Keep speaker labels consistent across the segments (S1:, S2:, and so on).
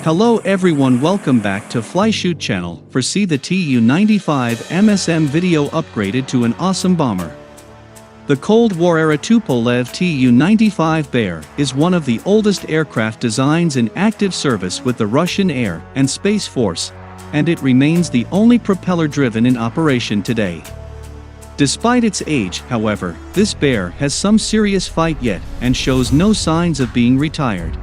S1: Hello everyone, welcome back to Flyshoot Channel for see the Tu-95 MSM video upgraded to an awesome bomber. The Cold War era Tupolev Tu-95 Bear is one of the oldest aircraft designs in active service with the Russian Air and Space Force, and it remains the only propeller-driven in operation today. Despite its age, however, this Bear has some serious fight yet and shows no signs of being retired.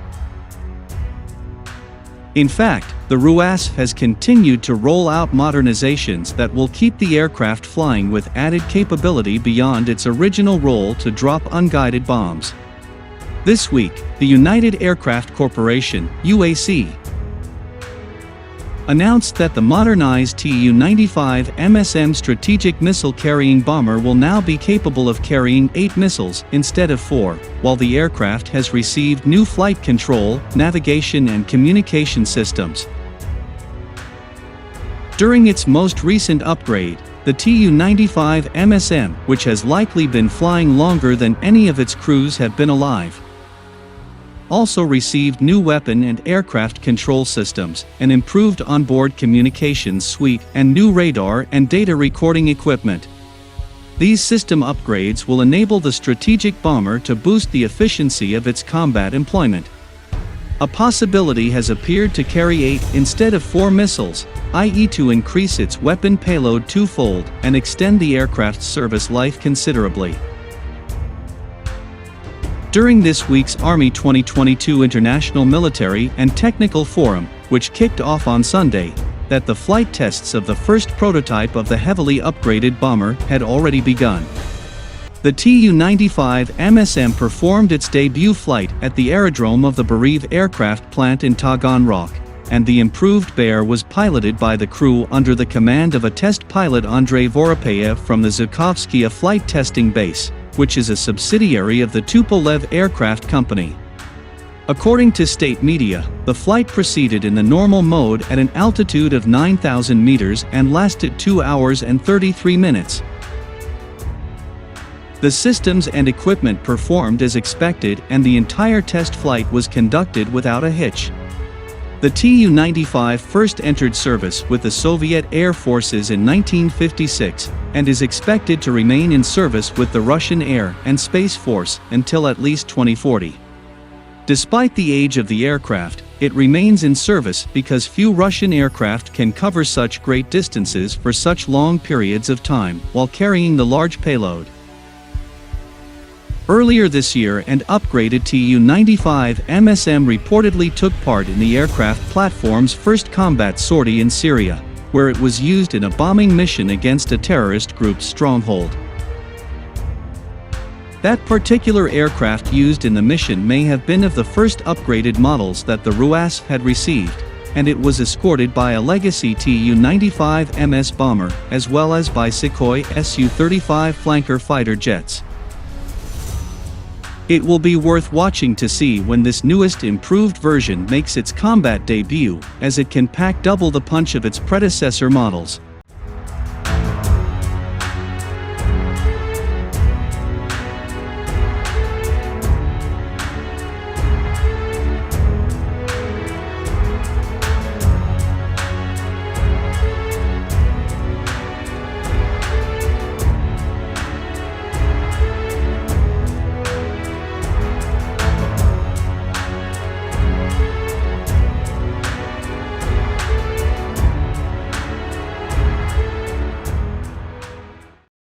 S1: In fact, the RUASF has continued to roll out modernizations that will keep the aircraft flying with added capability beyond its original role to drop unguided bombs. This week, the United Aircraft Corporation, UAC, announced that the modernized Tu-95 MSM strategic missile-carrying bomber will now be capable of carrying 8 missiles instead of 4, while the aircraft has received new flight control, navigation and communication systems. During its most recent upgrade, the Tu-95 MSM, which has likely been flying longer than any of its crews have been alive, also received new weapon and aircraft control systems, an improved onboard communications suite, and new radar and data recording equipment. These system upgrades will enable the strategic bomber to boost the efficiency of its combat employment. A possibility has appeared to carry 8 instead of 4 missiles, i.e. to increase its weapon payload twofold and extend the aircraft's service life considerably. During this week's Army 2022 International Military and Technical Forum, which kicked off on Sunday, that the flight tests of the first prototype of the heavily upgraded bomber had already begun. The Tu-95 MSM performed its debut flight at the aerodrome of the Berev aircraft plant in Taganrog, and the improved Bear was piloted by the crew under the command of a test pilot Andrei Voropayev from the Zhukovskaya Flight Testing Base, which is a subsidiary of the Tupolev Aircraft Company. According to state media, the flight proceeded in the normal mode at an altitude of 9,000 meters and lasted 2 hours and 33 minutes. The systems and equipment performed as expected and the entire test flight was conducted without a hitch. The Tu-95 first entered service with the Soviet Air Forces in 1956 and is expected to remain in service with the Russian Air and Space Force until at least 2040. Despite the age of the aircraft, it remains in service because few Russian aircraft can cover such great distances for such long periods of time while carrying the large payload. Earlier this year, an upgraded Tu-95 MSM reportedly took part in the aircraft platform's first combat sortie in Syria, where it was used in a bombing mission against a terrorist group's stronghold. That particular aircraft used in the mission may have been of the first upgraded models that the RUASF had received, and it was escorted by a legacy Tu-95 MS bomber as well as by Sukhoi Su-35 flanker fighter jets. It will be worth watching to see when this newest improved version makes its combat debut, as it can pack double the punch of its predecessor models.